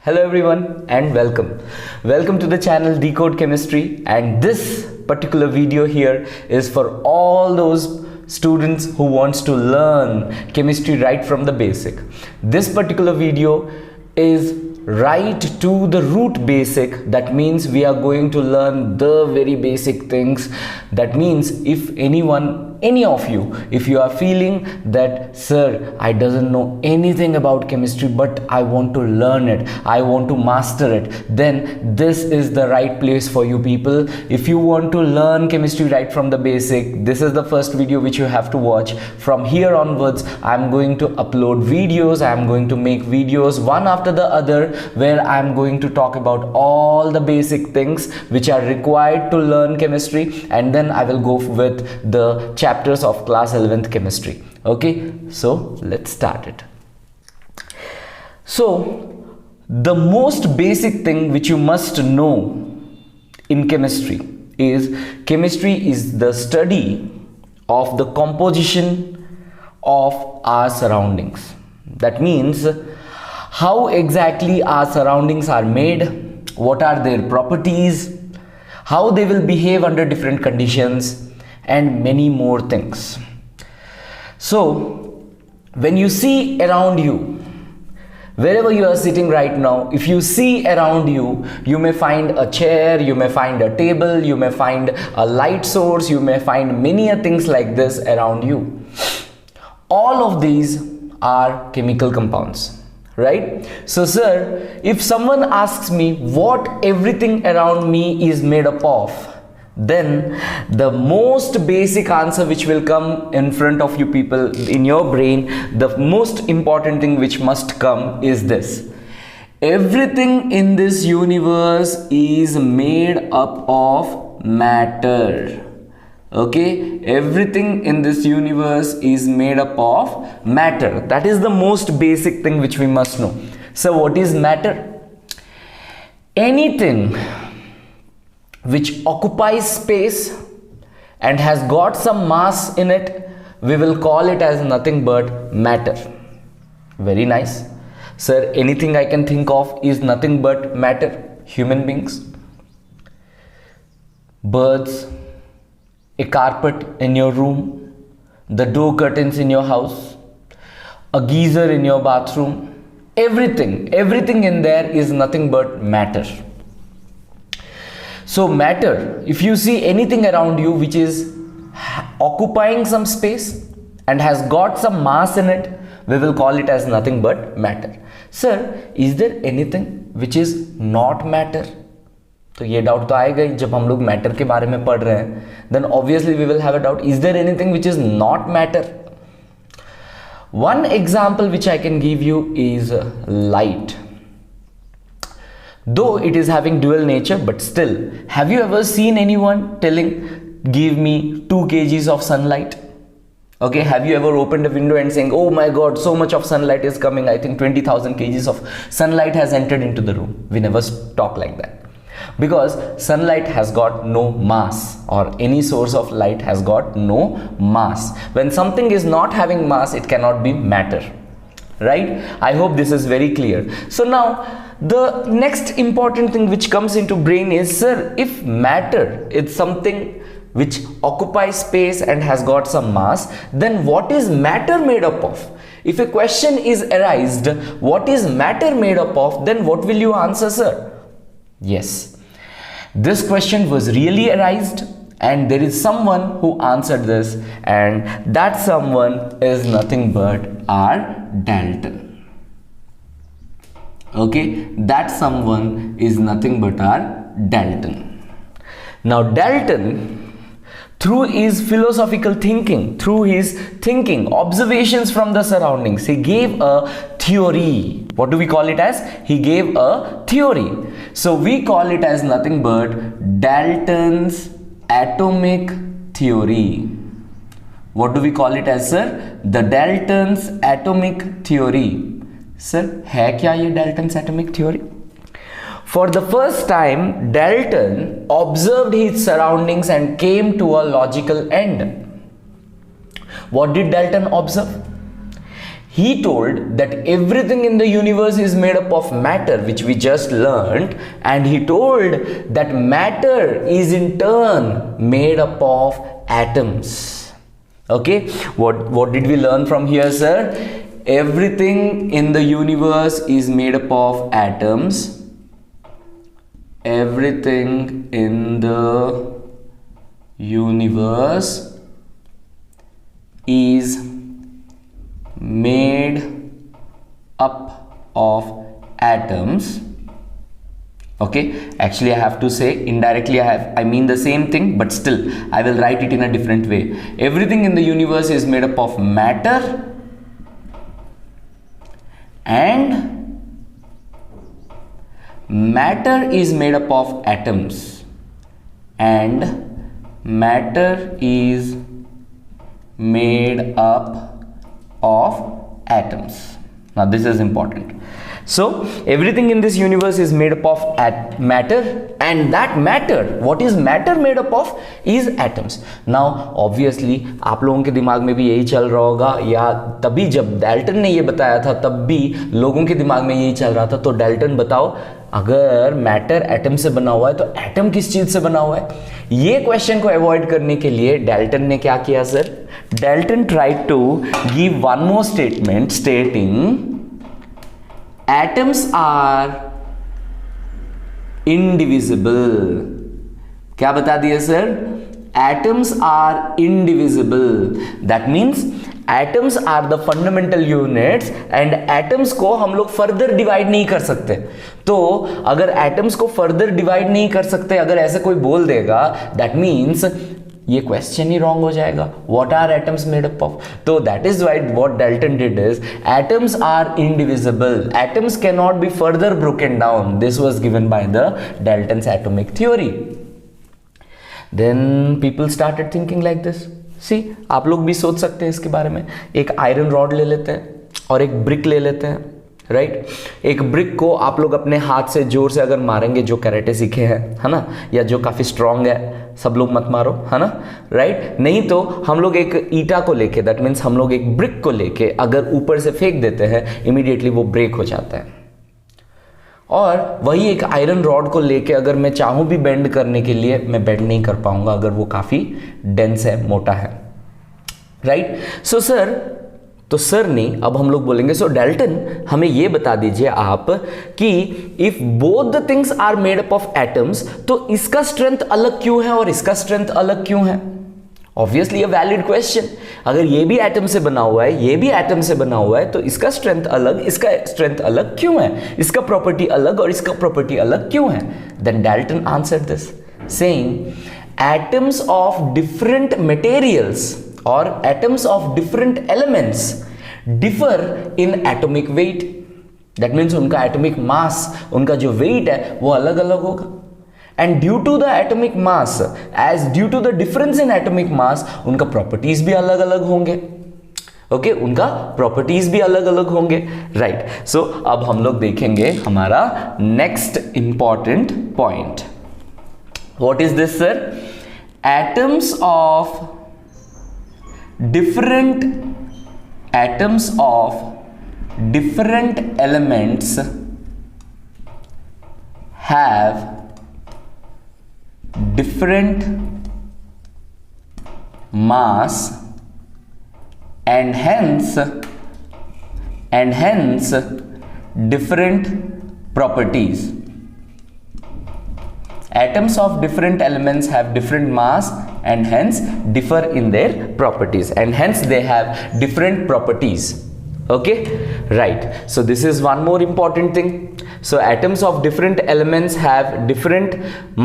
Hello everyone and welcome. Welcome to the channel Decode Chemistry, and this particular video here is for all those students who wants to learn chemistry right from the basic. This particular video is right to the root basic. That means we are going to learn the very basic things. That means if any of you, if you are feeling that sir, I doesn't know anything about chemistry but I want to learn it, I want to master it, then this is the right place for you people. If you want to learn chemistry right from the basic, this is the first video which you have to watch. From here onwards, I'm going to upload videos, I'm going to make videos one after the other where I'm going to talk about all the basic things which are required to learn chemistry, and then I will go with the chapters of class 11th chemistry. Okay, so let's start it. So the most basic thing which you must know in chemistry is the study of the composition of our surroundings. That means how exactly our surroundings are made, what are their properties, how they will behave under different conditions, and many more things. So when you see around you, wherever you are sitting right now, if you see around you, you may find a chair, you may find a table, you may find a light source, you may find many things like this around you. All of these are chemical compounds. Right? So sir, if someone asks me what everything around me is made up of, then the most basic answer which will come in front of you people in your brain, the most important thing which must come is this: everything in this universe is made up of matter. Okay, everything in this universe is made up of matter. That is the most basic thing which we must know. So what is matter? Anything which occupies space and has got some mass in it, we will call it as nothing but matter. Very nice. Sir, anything I can think of is nothing but matter. Human beings, birds, a carpet in your room, the door curtains in your house, a geyser in your bathroom, everything in there is nothing but matter. So matter, if you see anything around you which is occupying some space and has got some mass in it, we will call it as nothing but matter. Sir, is there anything which is not matter? तो ये doubt तो आएगा ही जब हम लोग matter के बारे में पढ़ रहे हैं. Then obviously we will have a doubt, is there anything which is not matter? One example which I can give you is light. Though it is having dual nature, but still, have you ever seen anyone telling, give me 2 kgs of sunlight? Okay, have you ever opened a window and saying, oh my god, so much of sunlight is coming, I think 20,000 kgs of sunlight has entered into the room? We never talk like that, because sunlight has got no mass, or any source of light has got no mass. When something is not having mass, it cannot be matter. Right? I hope this is very clear. So now the next important thing which comes into brain is, sir, if matter is something which occupies space and has got some mass, then what is matter made up of? If a question is arised, what is matter made up of, then what will you answer, sir? Yes, this question was really arised, and there is someone who answered this, and that someone is nothing but our Dalton. Okay, that someone is nothing but our Dalton. Now Dalton, through his philosophical thinking, through his thinking, observations from the surroundings, he gave a theory. What do we call it as? He gave a theory. So we call it as nothing but Dalton's atomic theory. What do we call it as, sir? The Dalton's atomic theory. Sir, है क्या ये Dalton's atomic theory? For the first time, Dalton observed his surroundings and came to a logical end. What did Dalton observe? he told that everything in the universe is made up of matter, which we just learned, and he told that matter is in turn made up of atoms. Okay, what did we learn from here, sir? Everything in the universe is made up of atoms. Everything in the universe is made up of atoms. Okay, actually I have to say indirectly I mean the same thing, but still I will write it in a different way. Everything in the universe is made up of matter, and matter is made up of atoms, and matter is made up of atoms. Now this is important. So everything in this universe is made up of matter, and that matter, what is matter made up of, is atoms. Now obviously आप लोगों के दिमाग में भी यही चल रहा होगा, या तभी जब डाल्टन ने ये बताया था तब भी लोगों के दिमाग में यही चल रहा था. तो डाल्टन बताओ, अगर मैटर एटम से बना हुआ है तो एटम किस चीज से बना हुआ है? ये क्वेश्चन को अवॉइड करने के लिए डाल्टन ने क्या किया sir? Dalton tried to give one more statement stating atoms are indivisible. क्या बता दिया sir? Atoms are indivisible. That means atoms are the fundamental units, and atoms को हम लोग further divide नहीं कर सकते. तो अगर atoms को further divide नहीं कर सकते, अगर ऐसे कोई बोल देगा, that means ये क्वेश्चन ही रॉन्ग हो जाएगा. What are atoms made up of? तो that is why what Dalton did is atoms are indivisible. Atoms can not be further broken down. This was given by the Dalton's atomic theory. Then people started thinking like this. See, आप लोग भी सोच सकते हैं इसके बारे में. एक आयरन रॉड ले लेते हैं और एक ब्रिक ले लेते हैं, राइट? एक ब्रिक को आप लोग अपने हाथ से जोर से अगर मारेंगे, जो कराटे सीखे हैं, है ना, या जो काफी स्ट्रांग है, सब लोग मत मारो, है ना, राइट? नहीं तो हम लोग एक ईटा को लेके, दैट मीन्स हम लोग एक ब्रिक को लेके अगर ऊपर से फेंक देते हैं, इमीडिएटली वो ब्रेक हो जाता है. और वही एक आयरन रॉड को लेके अगर मैं चाहूं भी बेंड करने के लिए, मैं बेंड नहीं कर पाऊंगा अगर वो काफी डेंस है, मोटा है, राइट? सो सर, तो सर ने, अब हम लोग बोलेंगे, सो डाल्टन हमें ये बता दीजिए आप कि if both the things are made up of atoms, तो इसका स्ट्रेंथ अलग क्यों है और इसका स्ट्रेंथ अलग क्यों है? Obviously a valid question. अगर ये भी एटम से बना हुआ है, ये भी एटम से बना हुआ है, तो इसका स्ट्रेंथ अलग, इसका स्ट्रेंथ अलग क्यों है? इसका प्रॉपर्टी अलग और इसका प्रॉपर्टी अलग क्यों है? Then Dalton answered this saying atoms of different materials or atoms of different elements differ in atomic weight. That means उनका atomic mass, उनका जो weight है वो अलग अलग होगा. And due to the atomic mass, as due to the difference in atomic mass, उनका properties भी अलग अलग होंगे. ओके, उनका प्रॉपर्टीज भी अलग अलग होंगे, राइट? सो अब हम लोग देखेंगे हमारा next important point. What is this sir? Atoms of different elements have different mass and hence different properties. Atoms of different elements have different mass and hence differ in their properties, and hence they have different properties. Okay, right? So this is one more important thing. So atoms of different elements have different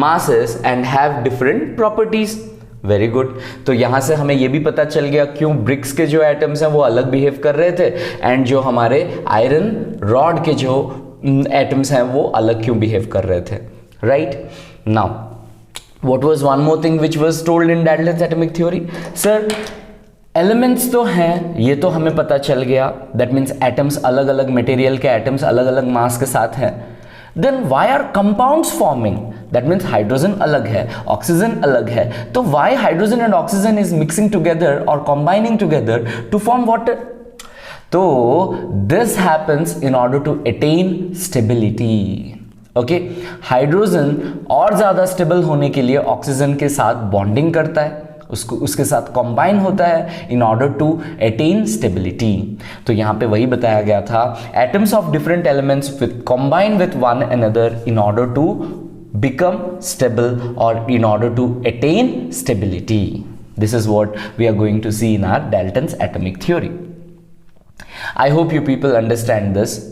masses and have different properties. Very good. तो यहां से हमें यह भी पता चल गया क्यों ब्रिक्स के जो एटम्स हैं वो अलग बिहेव कर रहे थे, एंड जो हमारे आयरन रॉड के जो एटम्स हैं वो अलग क्यों बिहेव कर रहे थे, right? Now what was one more thing which was told in Dalton's atomic theory? Sir, elements तो हैं, ये तो हमें पता चल गया. दैट मीन्स एटम्स अलग अलग मटेरियल के एटम्स अलग अलग मास के साथ हैं. Then why are compounds forming? That means hydrogen अलग है, ऑक्सीजन अलग है. तो why hydrogen and oxygen is mixing together और combining together to form water? तो this happens in order to attain stability. Okay, hydrogen और ज़्यादा स्टेबल होने के लिए ऑक्सीजन के साथ बॉन्डिंग करता है, उसके साथ कंबाइन होता है in order to attain stability. तो यहाँ पे वही बताया गया था, atoms of different elements with combine with one another in order to become stable और in order to attain stability. This is what we are going to see in our Dalton's atomic theory. I hope you people understand this.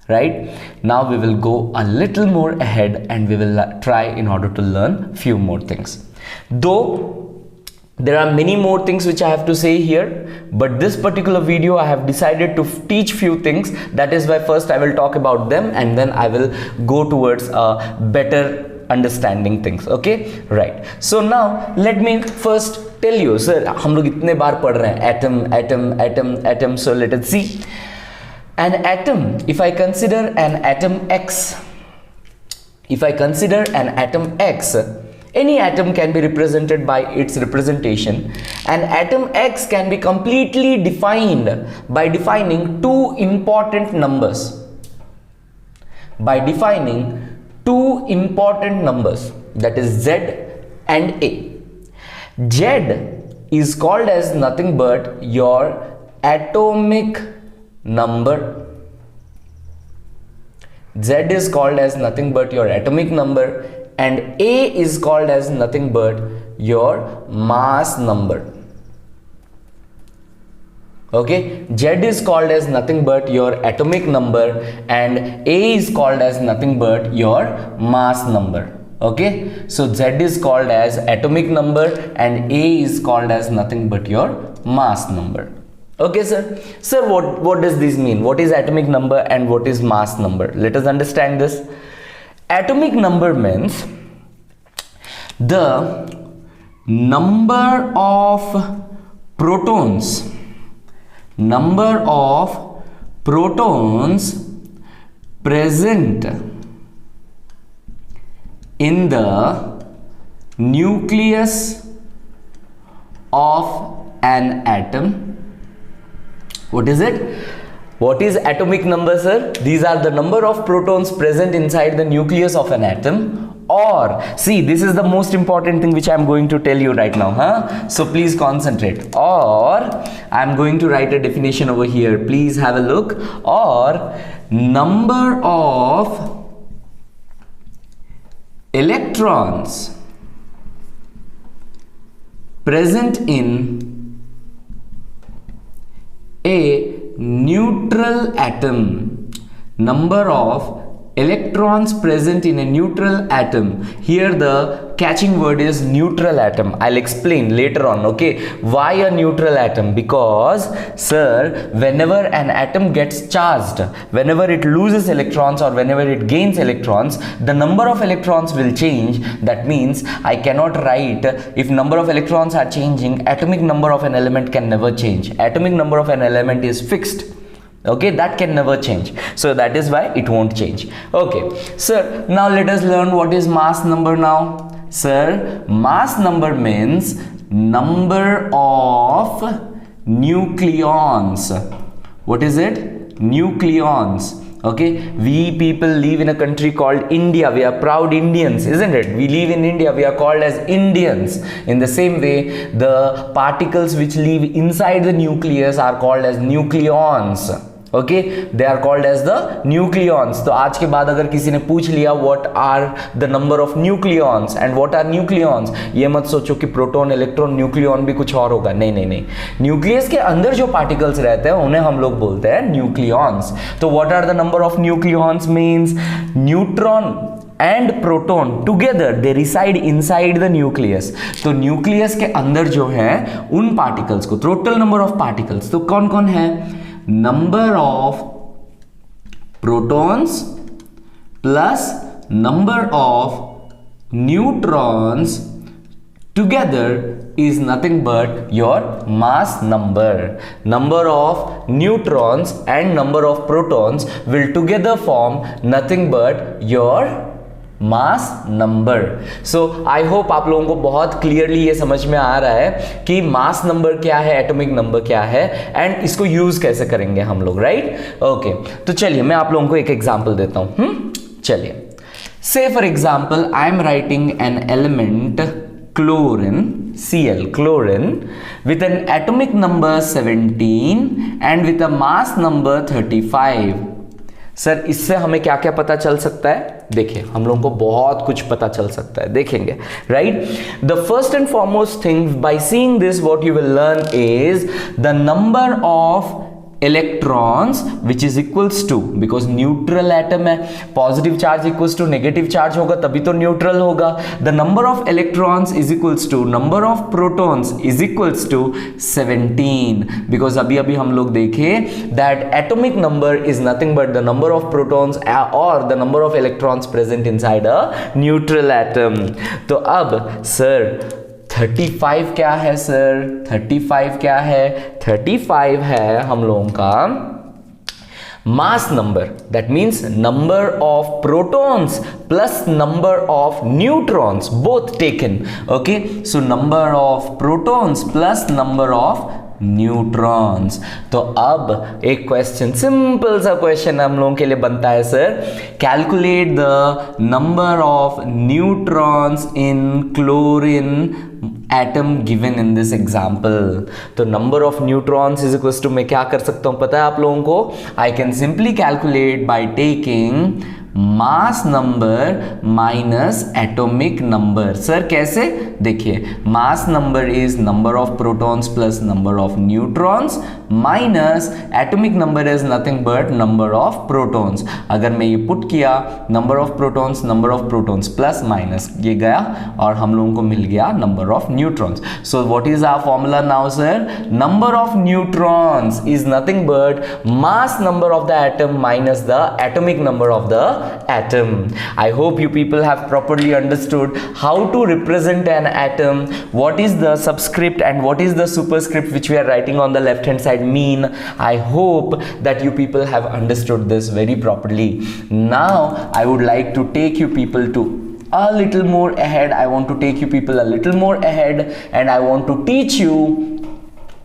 Right? Now we will go a little more ahead and we will try in order to learn few more things. Though there are many more things which I have to say here, but this particular video I have decided to teach few things. That is why first I will talk about them and then I will go towards a better understanding things. Okay, right? So now let me first tell you, sir, हम लोग इतने बार पढ़ रहे हैं atom, atom, atom, atom. So let us see. An atom, if I consider an atom X, any atom can be represented by its representation. An atom X can be completely defined by defining two important numbers. That is Z and A. Z is called as nothing but your atomic number. Z is called as nothing but your atomic number and A is called as nothing but your mass number. Okay, Z is called as nothing but your atomic number and A is called as nothing but your mass number. Okay, so Z is called as atomic number and A is called as nothing but your mass number. Okay, sir. Sir, what does this mean? What is atomic number and what is mass number? Let us understand this. Atomic number means the number of protons present in the nucleus of an atom. What is it? What is atomic number, sir? These are the number of protons present inside the nucleus of an atom. Or, see, this is the most important thing which I am going to tell you right now, huh? So please concentrate. Or, I am going to write a definition over here. Please have a look. Or, number of electrons present in a neutral atom. Number of electrons present in a neutral atom. Here the catching word is neutral atom. I'll explain later on. Okay, why a neutral atom? Because, sir, whenever an atom gets charged, whenever it loses electrons or whenever it gains electrons, the number of electrons will change. That means I cannot write, if number of electrons are changing, atomic number of an element can never change. Atomic number of an element is fixed. Okay, that can never change. So that is why it won't change. Okay, sir, now let us learn what is mass number now. Sir, mass number means number of nucleons. What is it? Nucleons. Okay, we people live in a country called India. We are proud Indians, isn't it? We live in India. We are called as Indians. In the same way, the particles which live inside the nucleus are called as nucleons. Okay, they are called as the nucleons. तो आज के बाद अगर किसी ने पूछ लिया what are the number of nucleons and what are nucleons, ये मत सोचो कि प्रोटॉन, इलेक्ट्रॉन, न्यूक्लियन भी कुछ और होगा. नहीं. न्यूक्लियस के अंदर जो पार्टिकल्स रहते हैं उन्हें हम लोग बोलते हैं न्यूक्लियॉन्स. तो what are the number of nucleons means neutron and proton together they reside inside the nucleus. तो न्यूक्लियस के अंदर जो है उन पार्टिकल्स को, टोटल नंबर ऑफ पार्टिकल्स तो कौन कौन है? Number of protons plus number of neutrons together is nothing but your mass number. Number of neutrons and number of protons will together form nothing but your mass number. So I hope आप लोगों को बहुत clearly ये समझ में आ रहा है कि मास नंबर क्या है, एटॉमिक नंबर क्या है, एंड इसको यूज कैसे करेंगे हम लोग, राइट? ओके, तो चलिए मैं आप लोगों को एक एग्जांपल देता हूं। चलिए, say for example I am writing an element chlorine, Cl, chlorine, with an atomic number 17 and with a mass number 35। Sir इससे हमें क्या क्या पता चल सकता है? देखिए, हम लोगों को बहुत कुछ पता चल सकता है, देखेंगे, right? The first and foremost thing by seeing this what you will learn is the number of electrons which is equals to, because neutral atom है, positive charge equals to negative charge होगा तभी तो neutral होगा। the number of electrons is equals to number of protons is equals to 17, because अभी अभी हम लोग देखे that atomic number is nothing but the number of protons or the number of electrons present inside a neutral atom। तो अब sir 35 क्या है sir? 35 क्या है? 35 है हम लोगों का mass number, that means number of protons plus number of neutrons both taken, okay? So number of protons plus number of neutrons. तो अब एक क्वेश्चन, सिंपल सा क्वेश्चन हम लोगों के लिए बनता है sir, calculate the number of neutrons in chlorine atom given in this example. तो number of neutrons is equal to, मैं क्या कर सकता हूं पता है आप लोगों को? I can simply calculate by taking mass number minus atomic number. Sir कैसे? देखिए, mass number is number of protons plus number of neutrons minus atomic number is nothing but number of protons. अगर मैं ये put किया, number of protons plus minus ये गया और हम लोगों को मिल गया number of neutrons. So what is our formula now sir? Number of neutrons is nothing but mass number of the atom minus the atomic number of the atom। I hope you people have properly understood how to represent an atom, what is the subscript and what is the superscript which we are writing on the left hand side mean. I hope that you people have understood this very properly. Now I would like to take you people to a little more ahead. I want to take you people a little more ahead and I want to teach you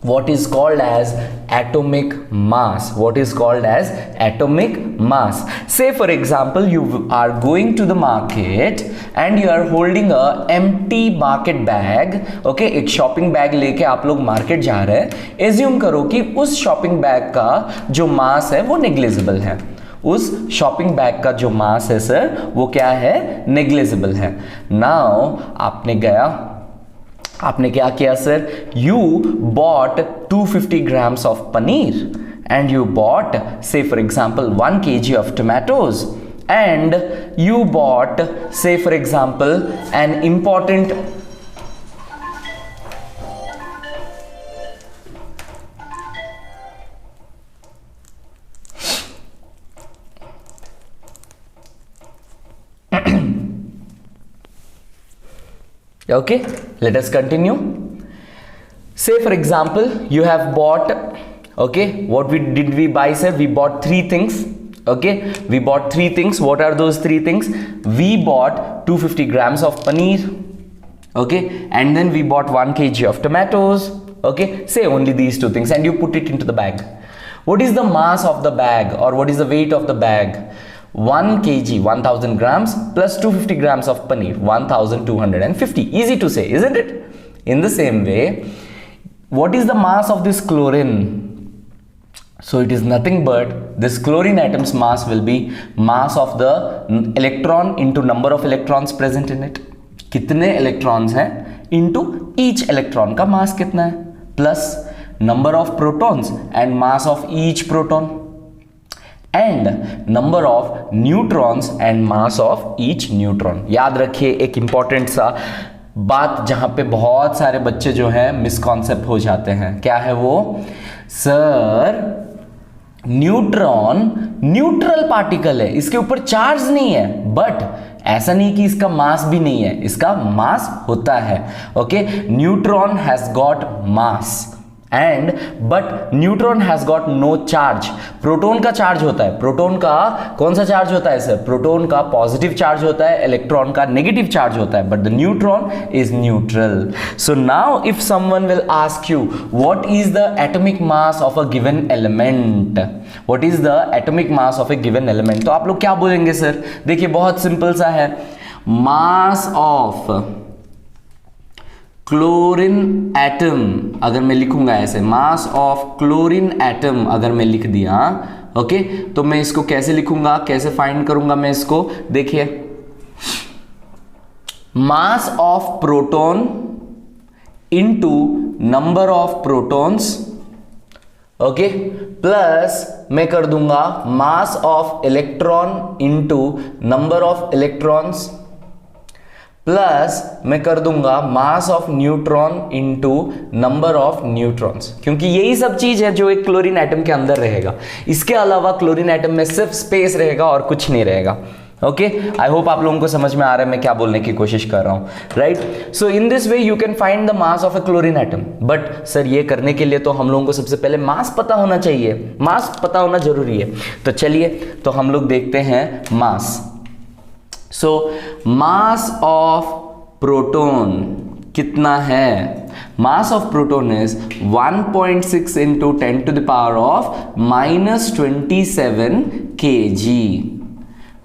what is called as atomic mass. What is called as atomic mass? Say for example you are going to the market and you are holding a empty market bag, okay? एक shopping bag लेके आप लोग market जा रहे हैं। assume करो कि उस shopping bag का जो mass है वो negligible है। उस शॉपिंग बैग का जो मास है सर वो क्या है? नेग्लिजिबल है। नाउ आपने क्या किया sir? You bought 250 grams of paneer and you bought say for example 1 kg of tomatoes and you bought say for example an important okay, let us continue. Say for example you have bought, okay, what did we buy sir? We bought 3 things, okay? We bought 3 things. What are those 3 things? We bought 250 grams of paneer, okay, and then we bought 1 kg of tomatoes, okay? Say only these 2 things and you put it into the bag. What is the mass of the bag or what is the weight of the bag? 1 kg 1000 grams plus 250 grams of paneer 1250. Easy to say, isn't it? In the same way, what is the mass of this chlorine? So it is nothing but this chlorine atom's mass will be mass of the electron into number of electrons present in it. कितने electrons हैं into each electron का mass कितना है plus number of protons and mass of each proton and number of neutrons and mass of each neutron. याद रखिए एक important सा बात जहां पे बहुत सारे बच्चे जो है मिसकॉन्सेप्ट हो जाते हैं। क्या है वो? सर न्यूट्रॉन न्यूट्रल पार्टिकल है, इसके ऊपर चार्ज नहीं है, बट ऐसा नहीं कि इसका मास भी नहीं है, इसका मास होता है, okay? Neutron has got mass and but neutron has got no charge. Proton का चार्ज होता है, प्रोटॉन का कौन सा चार्ज होता है सर? प्रोटॉन का पॉजिटिव चार्ज होता है, इलेक्ट्रॉन का नेगेटिव चार्ज होता है, but the neutron is neutral. So now if someone will ask you what is the atomic mass of a given element, what is the atomic mass of a given element, तो आप लोग क्या बोलेंगे sir? देखिए बहुत simple सा है, mass of chlorine atom, अगर मैं लिखूंगा ऐसे, मास ऑफ क्लोरीन एटम अगर मैं लिख दिया, ओके, तो मैं इसको कैसे लिखूंगा, कैसे फाइंड करूंगा मैं इसको? देखिए, मास of proton into number of protons, okay, plus मैं कर दूंगा मास of electron into number of electrons, plus मैं कर दूंगा मास of neutron into number of neutrons, क्योंकि यही सब चीज है जो एक क्लोरीन एटम के अंदर रहेगा। इसके अलावा क्लोरीन एटम में सिर्फ स्पेस रहेगा और कुछ नहीं रहेगा। ओके, आई होप आप लोगों को समझ में आ रहा है मैं क्या बोलने की कोशिश कर रहा हूं, right? So in this way you can find the mass of A chlorine atom. But sir ये करने के लिए तो हम लोगों को सबसे पहले मास पता होना चाहिए, मास पता होना जरूरी है। तो चलिए, तो हम लोग देखते हैं मास। सो मास ऑफ प्रोटॉन कितना है? Mass of proton is 1.6 into 10 to the power of -27 kg।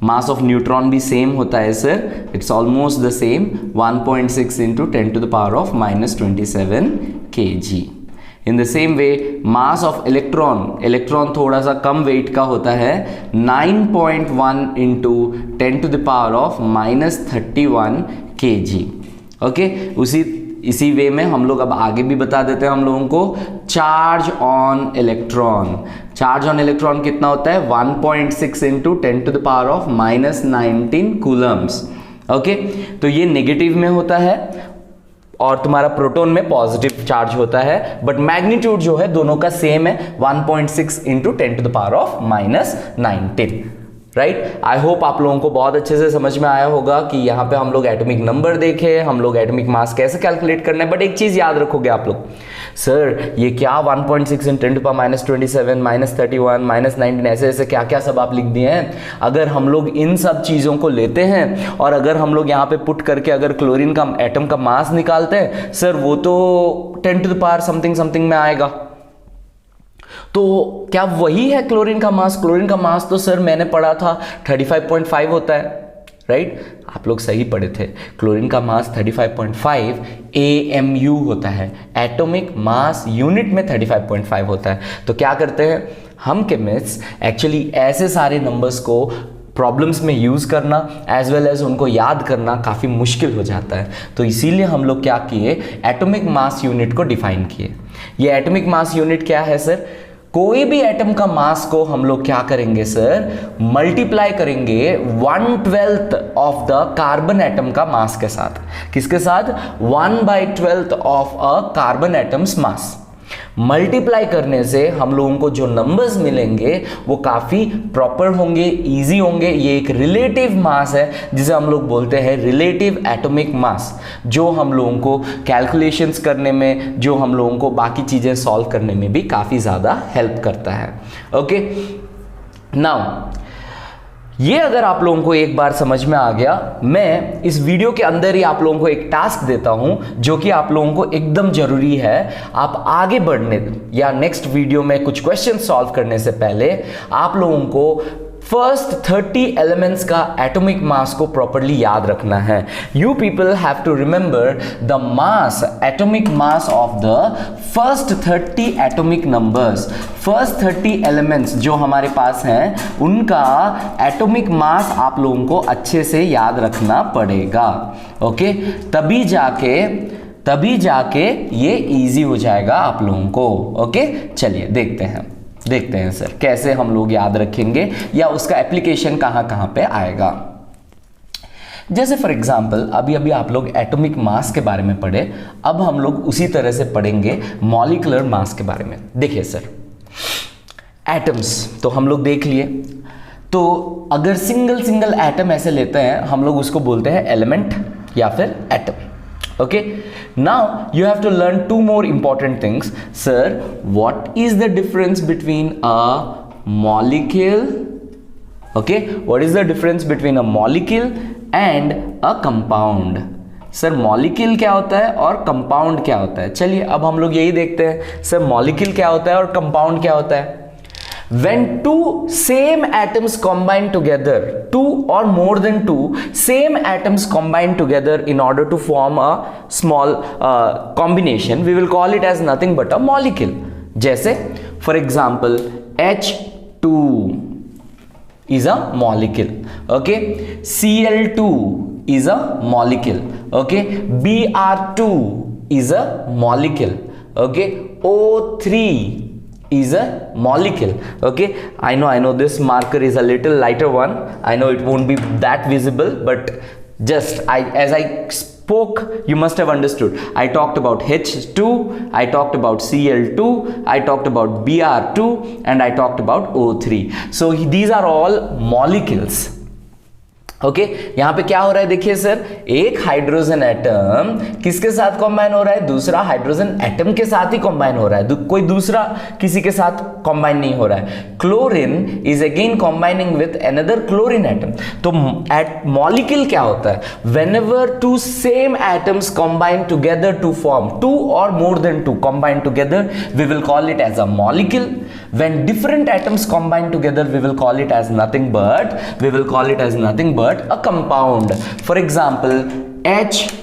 Mass of neutron भी सेम होता है sir, it's almost the same, 1.6 into 10 to the power of -27 kg। In the same way mass of electron, electron थोड़ा सा कम weight का होता है, 9.1 into 10 to the power of -31 kg। Okay, इसी वे में हम लोग अब आगे भी बता देते हैं हम लोगों को charge on electron. Charge on electron कितना होता है? 1.6 into 10 to the power of -19 coulombs. Okay, तो ये नेगेटिव में होता है और तुम्हारा प्रोटॉन में पॉजिटिव चार्ज होता है, बट मैग्नीट्यूड जो है दोनों का सेम है, 1.6 into 10 to the power of -19, right? I hope आप लोगों को बहुत अच्छे से समझ में आया होगा कि यहाँ पे हम लोग एटॉमिक नंबर देखे, हम लोग एटॉमिक मास कैसे कैलकुलेट करना है। बट एक चीज याद रखोगे आप लोग, सर ये क्या 1.6 इन 10 टू पावर -27 -31 -19 ऐसे ऐसे क्या क्या सब आप लिख दिए हैं। अगर हम लोग इन सब चीज़ों को लेते हैं और अगर हम लोग यहाँ पे पुट करके अगर क्लोरीन का एटम का मास निकालते हैं, सर वो तो 10 to the power something something में आएगा। तो क्या वही है क्लोरीन का मास? क्लोरीन का मास तो सर मैंने पढ़ा था 35.5 होता है, राइट? आप लोग सही पढ़े थे, क्लोरीन का मास 35.5 AMU होता है, एटॉमिक मास यूनिट में 35.5 होता है। तो क्या करते हैं हम केमिस्ट, एक्चुअली ऐसे सारे नंबर्स को प्रॉब्लम्स में यूज़ करना एज वेल एज उनको याद करना काफ़ी मुश्किल हो जाता है। तो इसीलिए हम लोग क्या किए, एटॉमिक मास यूनिट को डिफाइन किए। ये एटॉमिक मास यूनिट क्या है सर? कोई भी एटम का मास को हम लोग क्या करेंगे सर? मल्टीप्लाई करेंगे 1/12 ऑफ द कार्बन एटम का मास के साथ। किसके साथ? 1/12 of a carbon atoms mass. Multiply करने से हम लोगों को जो नंबर्स मिलेंगे वो काफ़ी प्रॉपर होंगे, इजी होंगे। ये एक रिलेटिव मास है जिसे हम लोग बोलते हैं रिलेटिव एटॉमिक मास, जो हम लोगों को कैलकुलेशंस करने में, जो हम लोगों को बाकी चीज़ें सॉल्व करने में भी काफ़ी ज़्यादा हेल्प करता है। ओके, नाउ ये अगर आप लोगों को एक बार समझ में आ गया, मैं इस वीडियो के अंदर ही आप लोगों को एक टास्क देता हूं जो कि आप लोगों को एकदम जरूरी है। आप आगे बढ़ने या नेक्स्ट वीडियो में कुछ क्वेश्चन सॉल्व करने से पहले आप लोगों को फर्स्ट 30 एलिमेंट्स का एटॉमिक मास को प्रॉपरली याद रखना है। You people have to remember the mass, atomic mass of the first 30 atomic numbers. First 30 elements जो हमारे पास हैं उनका एटॉमिक मास आप लोगों को अच्छे से याद रखना पड़ेगा। ओके, तभी जाके ये इजी हो जाएगा आप लोगों को। ओके, चलिए देखते हैं सर कैसे हम लोग याद रखेंगे या उसका एप्लीकेशन कहां पे आएगा। जैसे फॉर एग्जांपल अभी आप लोग एटॉमिक मास के बारे में पढ़े, अब हम लोग उसी तरह से पढ़ेंगे मॉलिक्यूलर मास के बारे में। देखिए सर, एटम्स तो हम लोग देख लिए, तो अगर सिंगल एटम ऐसे लेते हैं हम लोग उसको बोलते हैं एलिमेंट या फिर atom. Okay, now you have to learn two more important things. Sir, what is the difference between a molecule? Okay, what is the difference between a molecule and a compound? Sir molecule क्या होता है और compound क्या होता है? चलिए अब हम लोग यही देखते हैं सर मॉलिक्यूल क्या होता है और कंपाउंड क्या होता है. When two same atoms combine together, two or more than two same atoms combine together in order to form a small combination, we will call it as nothing but a molecule. जैसे for example H2 is a molecule. Okay, Cl2 is a molecule. Okay, Br2 is a molecule. Okay, O3 is a molecule. Okay, I know this marker is a little lighter one. I know it won't be that visible, but just as I spoke, you must have understood. I talked about H2, I talked about Cl2, I talked about Br2, and I talked about O3. So these are all molecules. Okay यहां पे क्या हो रहा है देखिए sir, एक hydrogen atom किसके साथ कॉम्बाइन हो रहा है? दूसरा हाइड्रोजन एटम के साथ ही कॉम्बाइन हो रहा है, कोई दूसरा किसी के साथ कॉम्बाइन नहीं हो रहा है. Chlorine is again combining with another chlorine atom. तो मॉलिक्यूल क्या होता है? Whenever two same atoms combine together to form, two और more than two combine together, we will call it as a molecule. When different atoms combine together, we will call it as nothing but a compound. For example, H2O.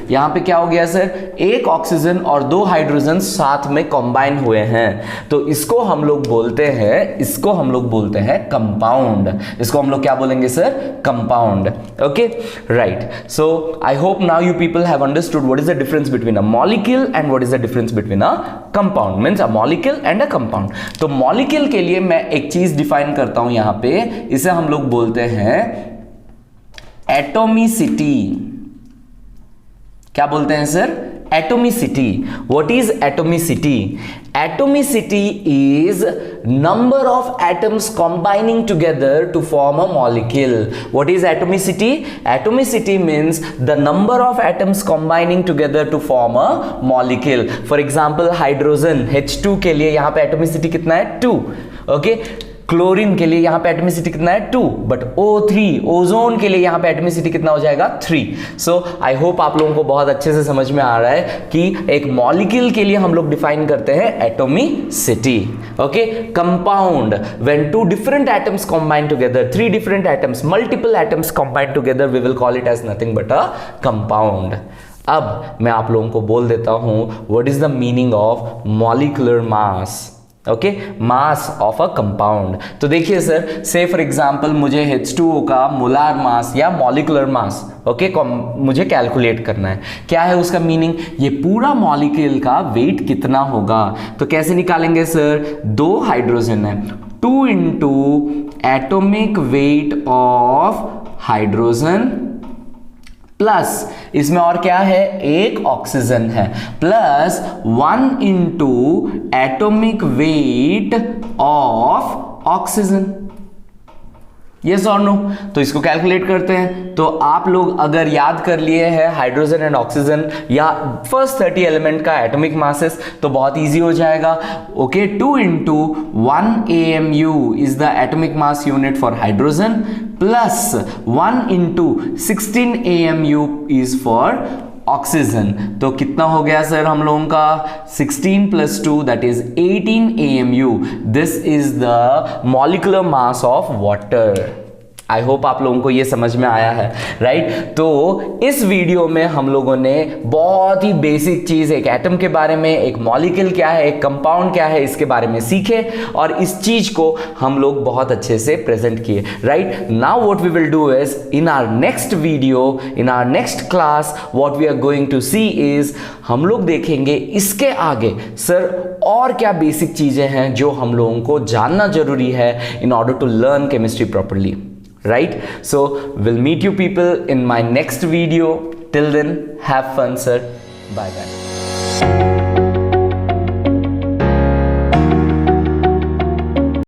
यहां पे क्या हो गया sir? एक oxygen और दो hydrogen साथ में कंबाइन हुए हैं, तो इसको हम लोग बोलते हैं कंपाउंड. इसको हम लोग क्या बोलेंगे sir? Compound. Okay, right. So I hope now you people have understood what is the difference between a molecule and what is the difference between a compound. Means a molecule and a compound. तो molecule के लिए मैं एक चीज define करता हूं यहां पे, इसे हम लोग बोलते हैं एटोमिसिटी. क्या बोलते हैं sir? Atomicity. What is atomicity? Atomicity is number of atoms combining together to form a molecule. What is atomicity? Atomicity means the number of atoms combining together to form a molecule. For example hydrogen H2 के लिए यहां पे atomicity कितना है? 2. Okay, chlorine के लिए यहां पे एटमिसिटी कितना है? 2. बट O3 ओजोन के लिए यहां पे एटमिसिटी कितना हो जाएगा? 3. सो आई होप आप लोगों को बहुत अच्छे से समझ में आ रहा है कि एक मॉलिक्यूल के लिए हम लोग डिफाइन करते हैं atomicity. Okay, compound, when two different atoms combine together, 3 different atoms, multiple atoms combine together, we will call it as nothing but a compound. अब मैं आप लोगों को बोल देता हूं what is the meaning of molecular mass. Okay, mass of a compound. तो देखिए सर, से फॉर एग्जांपल मुझे H2O का मोलार मास या मॉलिक्यूलर मास मुझे कैलकुलेट करना है. क्या है उसका मीनिंग? ये पूरा मॉलिक्यूल का वेट कितना होगा. तो कैसे निकालेंगे सर? 2 हाइड्रोजन है, 2 into atomic weight of hydrogen plus इसमें और क्या है? एक ऑक्सीजन है, plus 1 into atomic weight of oxygen. Yes और नो? तो इसको कैलकुलेट करते हैं. तो आप लोग अगर याद कर लिए हैं हाइड्रोजन एंड ऑक्सीजन या फर्स्ट 30 एलिमेंट का एटॉमिक मासेस, तो बहुत इजी हो जाएगा. Okay, 2 into 1 AMU is the atomic mass unit for hydrogen, plus 1 into 16 AMU is for oxygen. तो कितना हो गया सर हम लोगों का? 16 plus 2 that is 18 AMU. This is the molecular mass of water. I hope आप लोगों को ये समझ में आया है, राइट? तो इस वीडियो में हम लोगों ने बहुत ही बेसिक चीज, एक एटम के बारे में, एक मॉलिक्यूल क्या है, एक कंपाउंड क्या है, इसके बारे में सीखे और इस चीज को हम लोग बहुत अच्छे से प्रेजेंट किए, right? Now what we will do is in our next video, in our next class, what we are going to see is, हम लोग देखेंगे इसके आगे सर और क्या बेसिक चीजें हैं जो हम लोगों को जानना जरूरी है in order to learn chemistry properly. Right? So we'll meet you people in my next video. Till then, have fun, sir. Bye bye.